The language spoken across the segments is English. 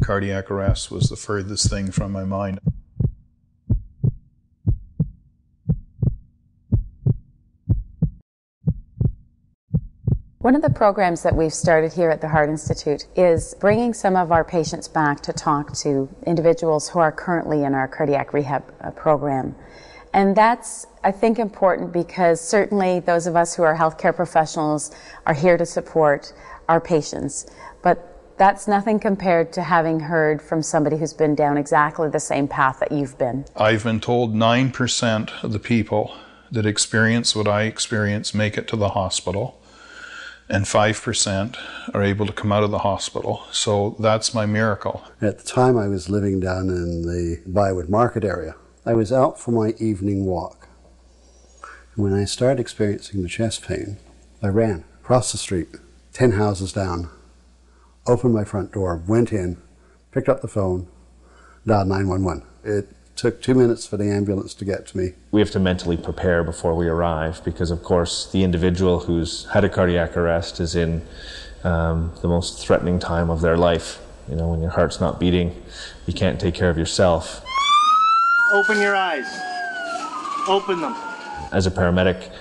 Cardiac arrest was the furthest thing from my mind. One of the programs that we've started here at the Heart Institute is bringing some of our patients back to talk to individuals who are currently in our cardiac rehab program. And that's, I think, important because certainly those of us who are healthcare professionals are here to support our patients. But that's nothing compared to having heard from somebody who's been down exactly the same path that you've been. I've been told 9% of the people that experience what I experience make it to the hospital, and 5% are able to come out of the hospital. So that's my miracle. At the time I was living down in the Bywood Market area. I was out for my evening walk. When I started experiencing the chest pain, I ran across the street, 10 houses down, opened my front door, went in, picked up the phone, dialed 911. It took 2 minutes for the ambulance to get to me. We have to mentally prepare before we arrive because, of course, the individual who's had a cardiac arrest is in the most threatening time of their life. You know, when your heart's not beating, you can't take care of yourself. Open your eyes. Open them. As a paramedic,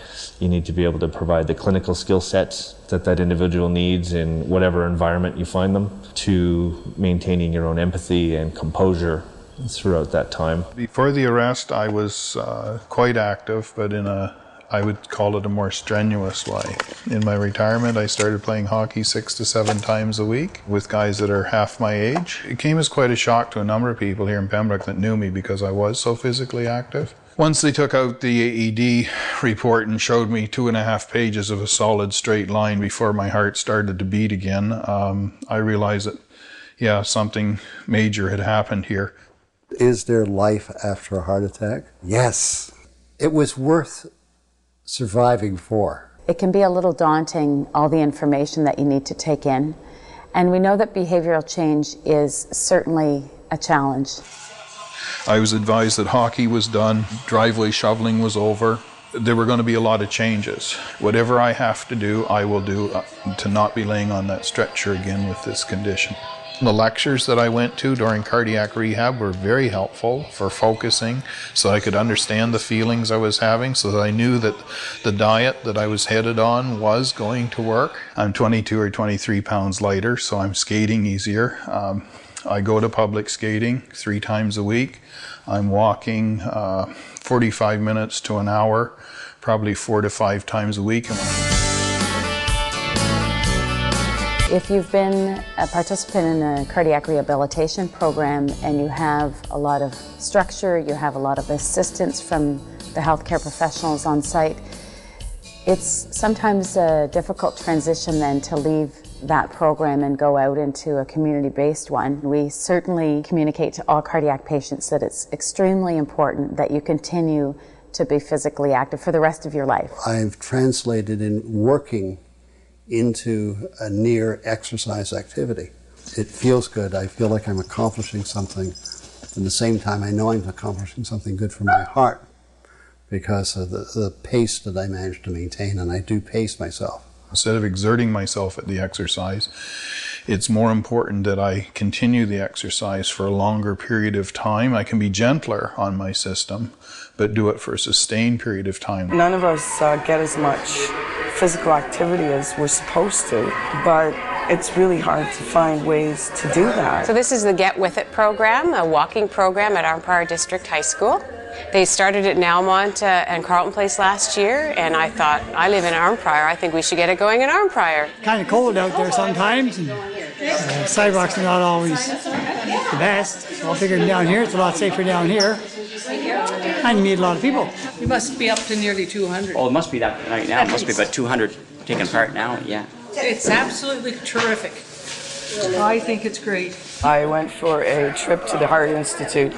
you need to be able to provide the clinical skill sets that that individual needs in whatever environment you find them, to maintaining your own empathy and composure throughout that time. Before the arrest, I was quite active, but in I would call it a more strenuous way. In my retirement, I started playing hockey 6 to 7 times a week with guys that are half my age. It came as quite a shock to a number of people here in Pembroke that knew me because I was so physically active. Once they took out the AED report and showed me 2.5 pages of a solid straight line before my heart started to beat again, I realized that, yeah, something major had happened here. Is there life after a heart attack? Yes. It was worth surviving for. It can be a little daunting, all the information that you need to take in. And we know that behavioral change is certainly a challenge. I was advised that hockey was done, driveway shoveling was over. There were going to be a lot of changes. Whatever I have to do, I will do to not be laying on that stretcher again with this condition. The lectures that I went to during cardiac rehab were very helpful for focusing so I could understand the feelings I was having, so that I knew that the diet that I was headed on was going to work. I'm 22 or 23 pounds lighter, so I'm skating easier. I go to public skating 3 times a week. I'm walking 45 minutes to an hour, probably 4 to 5 times a week. If you've been a participant in a cardiac rehabilitation program and you have a lot of structure, you have a lot of assistance from the healthcare professionals on site, it's sometimes a difficult transition then to leave that program and go out into a community-based one. We certainly communicate to all cardiac patients that it's extremely important that you continue to be physically active for the rest of your life. I've translated in working into a near exercise activity. It feels good. I feel like I'm accomplishing something. At the same time, I know I'm accomplishing something good for my heart because of the pace that I managed to maintain, and I do pace myself. Instead of exerting myself at the exercise, it's more important that I continue the exercise for a longer period of time. I can be gentler on my system, but do it for a sustained period of time. None of us get as much physical activity as we're supposed to, but it's really hard to find ways to do that. So this is the Get With It program, a walking program at Arnprior District High School. They started it in Almont and Carleton Place last year, and I thought, I live in Arnprior, I think we should get it going in Arnprior. Kind of cold out there sometimes, and sidewalks are not always the best, so I figured down here it's a lot safer down here. And you meet a lot of people. You must be up to nearly 200. Oh, it must be that right now. It must be about 200 taking part now, yeah. It's absolutely terrific. I think it's great. I went for a trip to the Heart Institute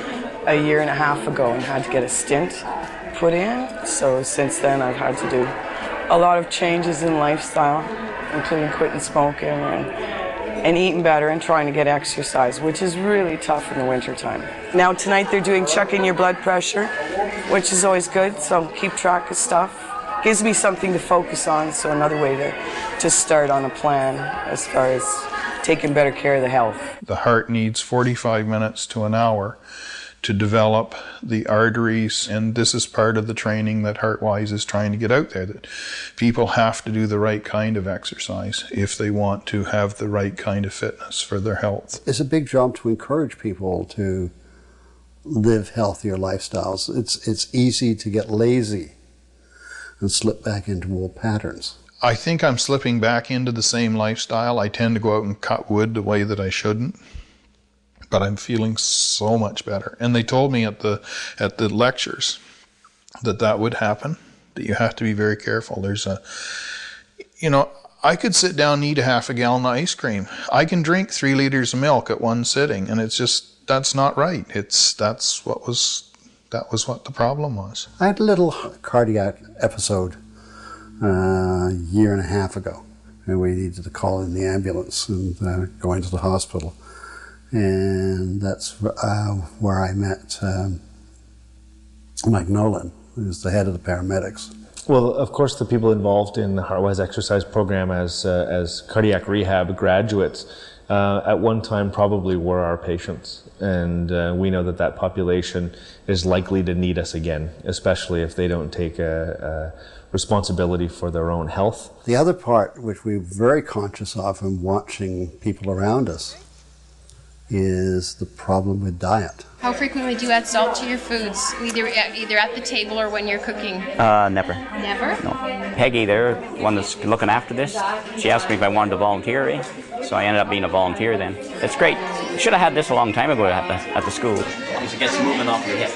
a year and a half ago and had to get a stent put in. So since then I've had to do a lot of changes in lifestyle, including quitting smoking and eating better and trying to get exercise, which is really tough in the wintertime. Now tonight they're doing checking your blood pressure, which is always good, so keep track of stuff. Gives me something to focus on, so another way to start on a plan as far as taking better care of the health. The heart needs 45 minutes to an hour to develop the arteries, and this is part of the training that HeartWise is trying to get out there, that people have to do the right kind of exercise if they want to have the right kind of fitness for their health. It's a big job to encourage people to live healthier lifestyles. It's easy to get lazy and slip back into old patterns. I think I'm slipping back into the same lifestyle. I tend to go out and cut wood the way that I shouldn't. But I'm feeling so much better. And they told me at the lectures that would happen, that you have to be very careful. I could sit down and eat a half a gallon of ice cream. I can drink 3 liters of milk at one sitting, and it's just, that's not right. That was what the problem was. I had a little cardiac episode a year and a half ago, and we needed to call in the ambulance and go into the hospital. And that's where I met Mike Nolan, who's the head of the paramedics. Well, of course, the people involved in the HeartWise exercise program as cardiac rehab graduates at one time probably were our patients. And we know that population is likely to need us again, especially if they don't take a responsibility for their own health. The other part, which we're very conscious of in watching people around us, is the problem with diet. How frequently do you add salt to your foods, either at the table or when you're cooking? Never. Never? No. Peggy there, one that's looking after this, she asked me if I wanted to volunteer, so I ended up being a volunteer then. It's great. Should have had this a long time ago at the school. You should get some movement off your hip.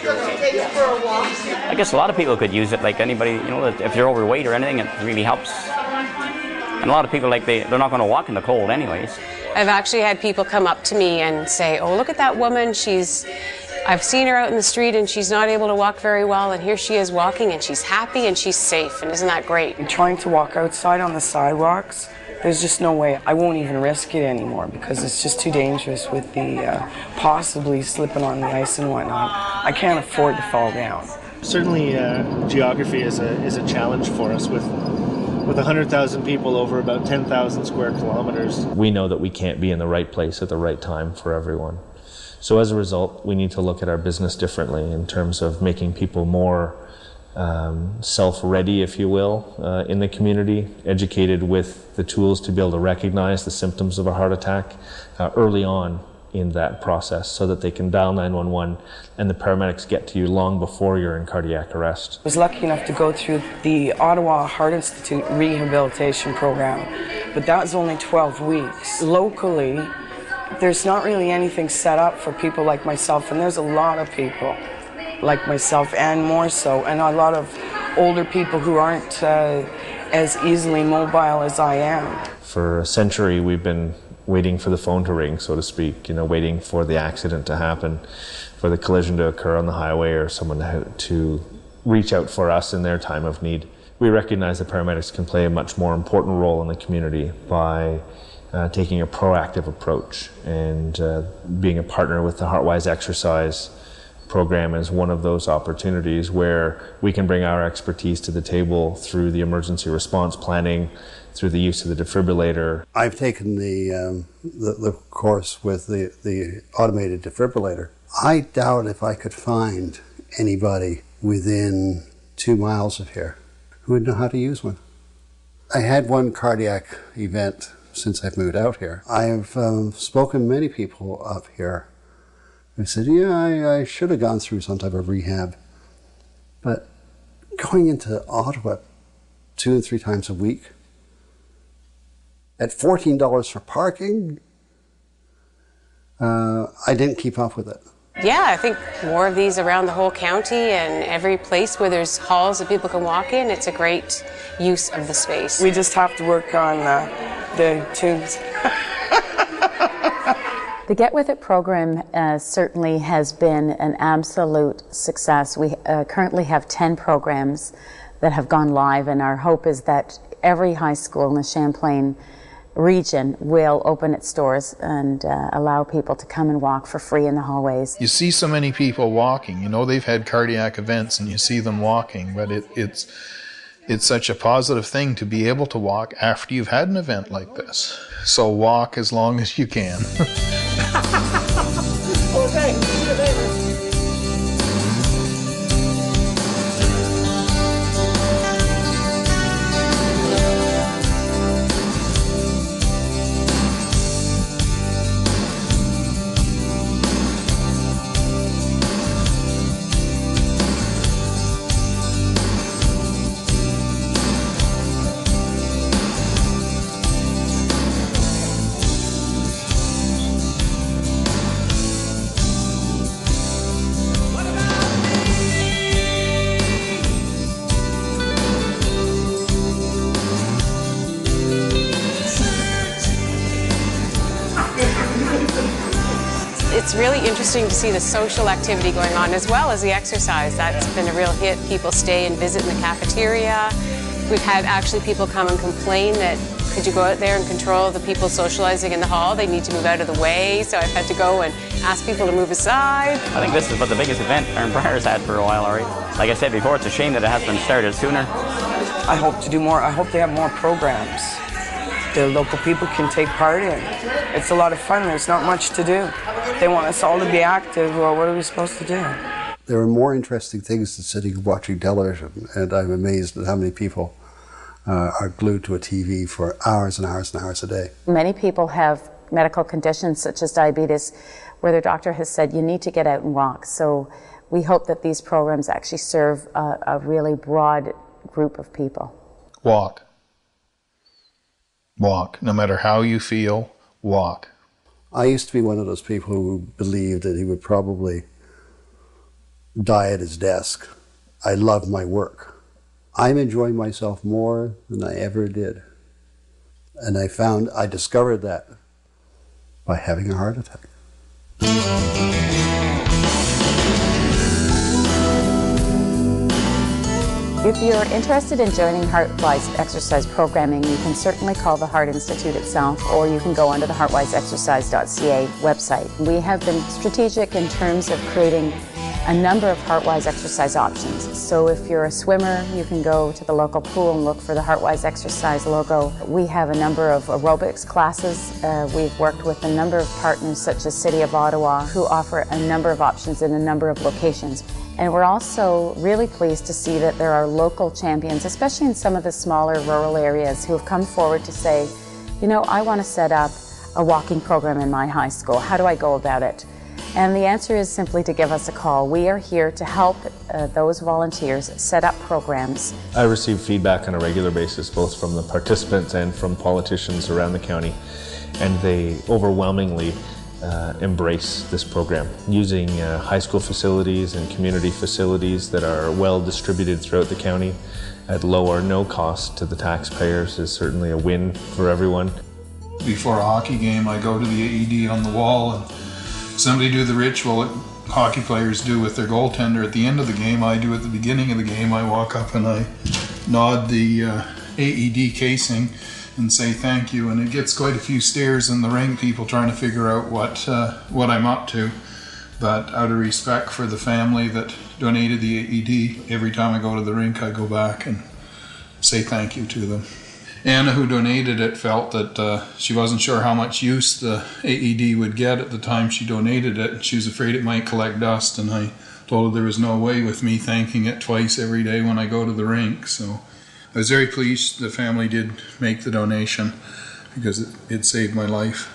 I guess a lot of people could use it, like anybody, if they're overweight or anything, it really helps. And a lot of people, they're not going to walk in the cold anyways. I've actually had people come up to me and say, oh, look at that woman, I've seen her out in the street and she's not able to walk very well, and here she is walking and she's happy and she's safe, and isn't that great? I'm trying to walk outside on the sidewalks. There's just no way. I won't even risk it anymore because it's just too dangerous with the possibly slipping on the ice and whatnot. I can't afford to fall down. Certainly geography is a challenge for us with 100,000 people over about 10,000 square kilometers. We know that we can't be in the right place at the right time for everyone. So as a result, we need to look at our business differently in terms of making people more self-ready, if you will, in the community, educated with the tools to be able to recognize the symptoms of a heart attack early on in that process, so that they can dial 911 and the paramedics get to you long before you're in cardiac arrest. I was lucky enough to go through the Ottawa Heart Institute rehabilitation program, but that was only 12 weeks. Locally, there's not really anything set up for people like myself, and there's a lot of people like myself, and more so, and a lot of older people who aren't as easily mobile as I am. For a century, we've been waiting for the phone to ring, so to speak, waiting for the accident to happen, for the collision to occur on the highway, or someone to reach out for us in their time of need. We recognize that paramedics can play a much more important role in the community by taking a proactive approach, and being a partner with the HeartWise exercise program is one of those opportunities where we can bring our expertise to the table through the emergency response planning, through the use of the defibrillator. I've taken the course with the automated defibrillator. I doubt if I could find anybody within 2 miles of here who would know how to use one. I had one cardiac event since I've moved out here. I've spoken to many people up here who said, yeah, I should have gone through some type of rehab. But going into Ottawa 2 and 3 times a week, at $14 for parking, I didn't keep up with it. Yeah, I think more of these around the whole county, and every place where there's halls that people can walk in, it's a great use of the space. We just have to work on the tunes. The Get With It program certainly has been an absolute success. We currently have 10 programs that have gone live, and our hope is that every high school in the Champlain region will open its doors and allow people to come and walk for free in the hallways. You see so many people walking, they've had cardiac events and you see them walking, but it's It's such a positive thing to be able to walk after you've had an event like this. So walk as long as you can. It's really interesting to see the social activity going on as well as the exercise. That's been a real hit. People stay and visit in the cafeteria. We've had actually people come and complain that, could you go out there and control the people socializing in the hall? They need to move out of the way. So I've had to go and ask people to move aside. I think this is the biggest event Aaron Pryor's had for a while already. Like I said before, it's a shame that it hasn't been started sooner. I hope to do more. I hope they have more programs the local people can take part in. It's a lot of fun. There's not much to do. They want us all to be active. Well, what are we supposed to do? There are more interesting things than sitting and watching television, and I'm amazed at how many people are glued to a TV for hours and hours and hours a day. Many people have medical conditions such as diabetes where their doctor has said you need to get out and walk. So we hope that these programs actually serve a really broad group of people. Walk. Walk. No matter how you feel, walk. I used to be one of those people who believed that he would probably die at his desk. I love my work. I'm enjoying myself more than I ever did. And I discovered that by having a heart attack. If you're interested in joining HeartWise exercise programming, you can certainly call the Heart Institute itself, or you can go onto the heartwiseexercise.ca website. We have been strategic in terms of creating a number of HeartWise exercise options. So if you're a swimmer, you can go to the local pool and look for the HeartWise exercise logo. We have a number of aerobics classes. We've worked with a number of partners such as City of Ottawa who offer a number of options in a number of locations. And we're also really pleased to see that there are local champions, especially in some of the smaller rural areas, who have come forward to say, you know, I want to set up a walking program in my high school. How do I go about it? And the answer is simply to give us a call. We are here to help those volunteers set up programs. I receive feedback on a regular basis, both from the participants and from politicians around the county, and they overwhelmingly embrace this program. Using high school facilities and community facilities that are well distributed throughout the county at low or no cost to the taxpayers is certainly a win for everyone. Before a hockey game, I go to the AED on the wall and somebody do the ritual that hockey players do with their goaltender at the end of the game. I do at the beginning of the game. I walk up and I nod the AED casing and say thank you, and it gets quite a few stares in the ring, people trying to figure out what I'm up to. But out of respect for the family that donated the AED, every time I go to the rink I go back and say thank you to them. Anna, who donated it, felt that she wasn't sure how much use the AED would get at the time she donated it. She was afraid it might collect dust, and I told her there was no way with me thanking it twice every day when I go to the rink. So I was very pleased the family did make the donation because it saved my life.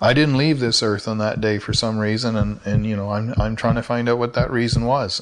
I didn't leave this earth on that day for some reason, and you know, I'm trying to find out what that reason was.